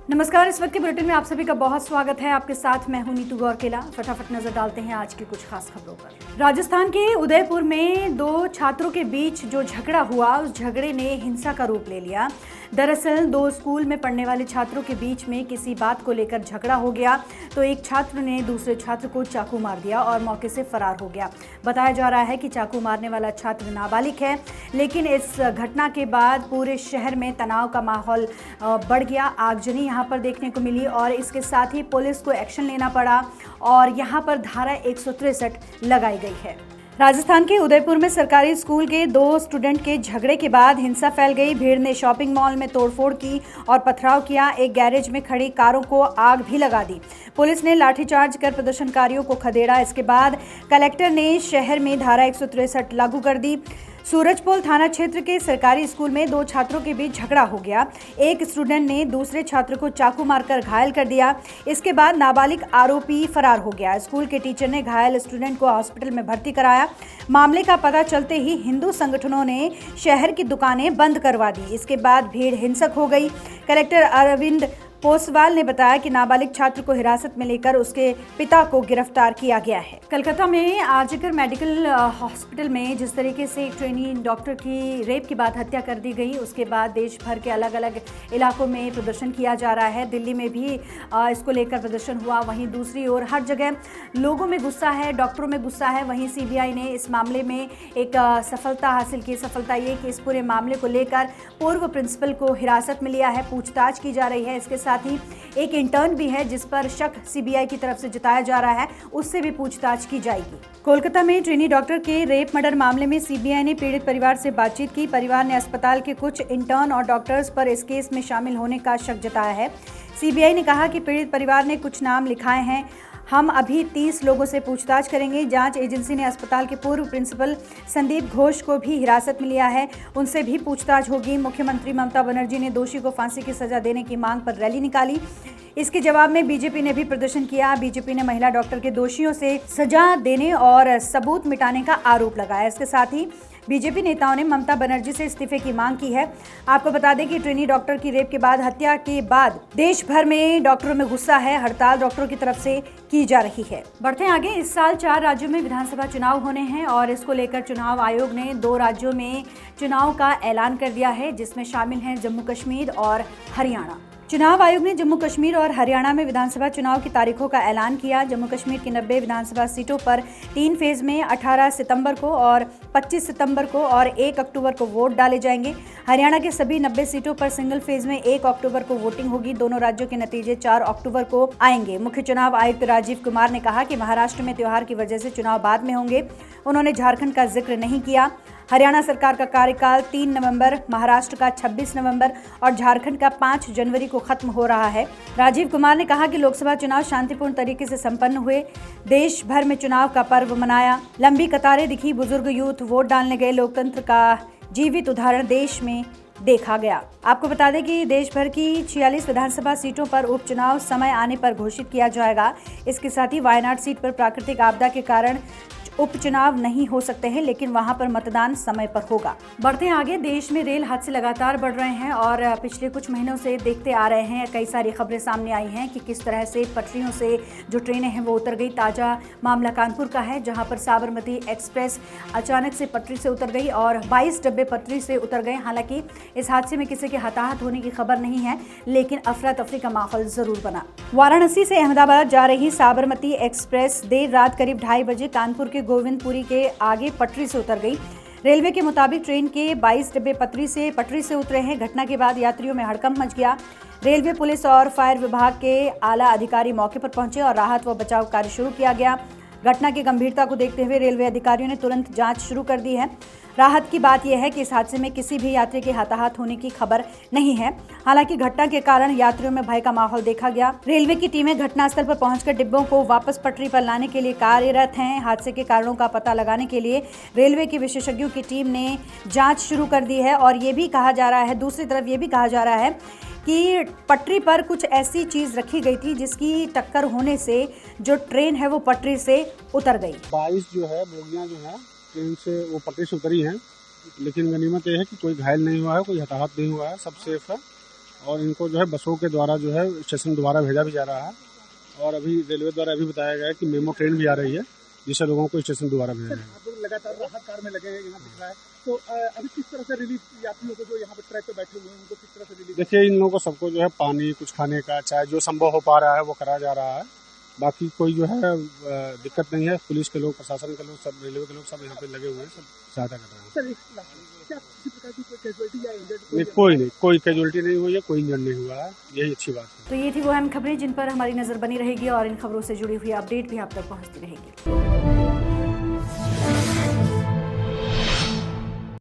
नमस्कार। इस वक्त के बुलेटिन में आप सभी का बहुत स्वागत है। आपके साथ मैं हूं नीतू गौरकेला। फटाफट नजर डालते हैं आज की कुछ खास खबरों पर। राजस्थान के उदयपुर में दो छात्रों के बीच जो झगड़ा हुआ, उस झगड़े ने हिंसा का रूप ले लिया। दरअसल दो स्कूल में पढ़ने वाले छात्रों के बीच में किसी बात को लेकर झगड़ा हो गया तो एक छात्र ने दूसरे छात्र को चाकू मार दिया और मौके से फरार हो गया। बताया जा रहा है कि चाकू मारने वाला छात्र नाबालिग है, लेकिन इस घटना के बाद पूरे शहर में तनाव का माहौल बढ़ गया। आगजनी यहाँ पर देखने को मिली और इसके साथ ही पुलिस को एक्शन लेना पड़ा और यहाँ पर धारा 163 लगाई गई है। राजस्थान के उदयपुर में सरकारी स्कूल के दो स्टूडेंट के झगड़े के बाद हिंसा फैल गई। भीड़ ने शॉपिंग मॉल में तोड़फोड़ की और पथराव किया। एक गैरेज में खड़ी कारों को आग भी लगा दी। पुलिस ने लाठीचार्ज कर प्रदर्शनकारियों को खदेड़ा। इसके बाद कलेक्टर ने शहर में धारा 163 लागू कर दी। सूरजपोल थाना क्षेत्र के सरकारी स्कूल में दो छात्रों के बीच झगड़ा हो गया। एक स्टूडेंट ने दूसरे छात्र को चाकू मारकर घायल कर दिया। इसके बाद नाबालिग आरोपी फरार हो गया। स्कूल के टीचर ने घायल स्टूडेंट को हॉस्पिटल में भर्ती कराया। मामले का पता चलते ही हिंदू संगठनों ने शहर की दुकानें बंद करवा दी। इसके बाद भीड़ हिंसक हो गई। कलेक्टर अरविंद पोसवाल ने बताया कि नाबालिग छात्र को हिरासत में लेकर उसके पिता को गिरफ्तार किया गया है। कलकत्ता में आरजीकर मेडिकल हॉस्पिटल में जिस तरीके से एक ट्रेनी डॉक्टर की रेप के बाद हत्या कर दी गई, उसके बाद देश भर के अलग अलग इलाकों में प्रदर्शन किया जा रहा है। दिल्ली में भी इसको लेकर प्रदर्शन हुआ। वहीं दूसरी ओर हर जगह लोगों में गुस्सा है, डॉक्टरों में गुस्सा है। वहीं सीबीआई ने इस मामले में एक सफलता हासिल की। सफलता ये कि इस पूरे मामले को लेकर पूर्व प्रिंसिपल को हिरासत में लिया है, पूछताछ की जा रही है। इसके साथ ही एक इंटर्न भी है जिस पर शक सीबीआई की तरफ से जताया जा रहा है, उससे भी पूछताछ की जाएगी। कोलकाता में ट्रेनी डॉक्टर के रेप मर्डर मामले में सीबीआई ने पीड़ित परिवार से बातचीत की। परिवार ने अस्पताल के कुछ इंटर्न और डॉक्टर्स पर इस केस में शामिल होने का शक जताया है। सीबीआई ने कहा कि पीड़ित परिवार ने कुछ नाम लिखाए हैं। हम अभी 30 लोगों से पूछताछ करेंगे। जांच एजेंसी ने अस्पताल के पूर्व प्रिंसिपल संदीप घोष को भी हिरासत में लिया है, उनसे भी पूछताछ होगी। मुख्यमंत्री ममता बनर्जी ने दोषी को फांसी की सजा देने की मांग पर रैली निकाली। इसके जवाब में बीजेपी ने भी प्रदर्शन किया। बीजेपी ने महिला डॉक्टर के दोषियों से सजा देने और सबूत मिटाने का आरोप लगाया। इसके साथ ही बीजेपी नेताओं ने ममता बनर्जी से इस्तीफे की मांग की है। आपको बता दें कि ट्रेनी डॉक्टर की रेप के बाद हत्या के बाद देश भर में डॉक्टरों में गुस्सा है। हड़ताल डॉक्टरों की तरफ से की जा रही है। बढ़ते हैं आगे। इस साल 4 राज्यों में विधानसभा चुनाव होने हैं और इसको लेकर चुनाव आयोग ने 2 राज्यों में चुनाव का ऐलान कर दिया है, जिसमें शामिल हैं जम्मू कश्मीर और हरियाणा। चुनाव आयोग ने जम्मू कश्मीर और हरियाणा में विधानसभा चुनाव की तारीखों का ऐलान किया। जम्मू कश्मीर की 90 विधानसभा सीटों पर 3 फेज में 18 सितंबर को और 25 सितंबर को और 1 अक्टूबर को वोट डाले जाएंगे। हरियाणा के सभी 90 सीटों पर सिंगल फेज में 1 अक्टूबर को वोटिंग होगी। दोनों राज्यों के नतीजे 4 अक्टूबर को आएंगे। मुख्य चुनाव आयुक्त राजीव कुमार ने कहा कि महाराष्ट्र में त्योहार की वजह से चुनाव बाद में होंगे। उन्होंने झारखंड का जिक्र नहीं किया। हरियाणा सरकार का कार्यकाल 3 नवंबर, महाराष्ट्र का 26 नवंबर और झारखंड का 5 जनवरी को खत्म हो रहा है। राजीव कुमार ने कहा कि लोकसभा चुनाव शांतिपूर्ण तरीके से संपन्न हुए। देश भर में चुनाव का पर्व मनाया। लंबी कतारें दिखी। बुजुर्ग यूथ वोट डालने गए। लोकतंत्र का जीवित उदाहरण देश में देखा गया। आपको बता दें कि देश भर की 46 विधानसभा सीटों पर उपचुनाव समय आने पर घोषित किया जाएगा। इसके साथ ही वायनाड सीट पर प्राकृतिक आपदा के कारण उपचुनाव नहीं हो सकते हैं, लेकिन वहां पर मतदान समय पर होगा। बढ़ते हैं आगे। देश में रेल हादसे लगातार बढ़ रहे हैं और पिछले कुछ महीनों से देखते आ रहे हैं। कई सारी खबरें सामने आई हैं कि किस तरह से पटरियों से जो ट्रेनें हैं वो उतर गई। ताज़ा मामला कानपुर का है, जहां पर साबरमती एक्सप्रेस अचानक से पटरी से उतर गई और 22 डब्बे पटरी से उतर गए। हालांकि इस हादसे में किसी के हताहत होने की खबर नहीं है, लेकिन अफरा तफरी का माहौल जरूर बना। वाराणसी से अहमदाबाद जा रही साबरमती एक्सप्रेस देर रात करीब 2:30 बजे कानपुर के गोविंदपुरी के आगे पटरी से उतर गई। रेलवे के मुताबिक ट्रेन के 22 डब्बे पटरी से उतरे हैं। घटना के बाद यात्रियों में हड़कंप मच गया। रेलवे, पुलिस और फायर विभाग के आला अधिकारी मौके पर पहुंचे और राहत व बचाव कार्य शुरू किया गया। घटना की गंभीरता को देखते हुए रेलवे अधिकारियों ने तुरंत जांच शुरू कर दी है। राहत की बात यह है कि इस हादसे में किसी भी यात्री के हताहत होने की खबर नहीं है। हालांकि घटना के कारण यात्रियों में भय का माहौल देखा गया। रेलवे की टीमें घटनास्थल पर पहुंचकर डिब्बों को वापस पटरी पर लाने के लिए कार्यरत हैं। हादसे के कारणों का पता लगाने के लिए रेलवे की विशेषज्ञों की टीम ने जांच शुरू कर दी है। और ये भी कहा जा रहा है, दूसरी तरफ ये भी कहा जा रहा है कि पटरी पर कुछ ऐसी चीज रखी गई थी जिसकी टक्कर होने से जो ट्रेन है वो पटरी से उतर गई। 22 जो है बोगियां जो है ट्रेन से वो पटरी से उतरी हैं, लेकिन गनीमत यह है कि कोई घायल नहीं हुआ है, कोई हताहत नहीं हुआ है, सब सेफ है। और इनको जो है बसों के द्वारा जो है स्टेशन दोबारा भेजा भी जा रहा है। और अभी रेलवे द्वारा अभी बताया गया है कि मेमो ट्रेन भी आ रही है, जिससे लोगों को स्टेशन दोबारा भेजा जाएगा। आप लोग लगातार राहत कार्य में लगे हैं, यहाँ दिख रहा है, तो अभी किस तरह से रिलीफ यात्रियों को जो यहाँ पे ट्रैक पे बैठे हुए हैं उनको किस तरह से रिलीफ? देखिए, इन लोगों को सबको जो है पानी, कुछ खाने का, चाहे जो संभव हो पा रहा है वो करा जा रहा है। बाकी कोई जो है दिक्कत नहीं है। पुलिस के लोग, प्रशासन के लोग, सब रेलवे के लोग सब यहाँ पे लगे हुए हैं, सब सहायता कर रहे हैं। सर क्या किसी प्रकार की कोई कैजुअलिटी या इंजर्ड? नहीं, कोई कैजुअलिटी नहीं हुई है, कोई इंजर्ड नहीं हुआ है, यही अच्छी बात है। तो ये थी वो अहम खबरें जिन पर हमारी नजर बनी रहेगी और इन खबरों से जुड़ी हुई अपडेट भी आप तक पहुंचती रहेगी।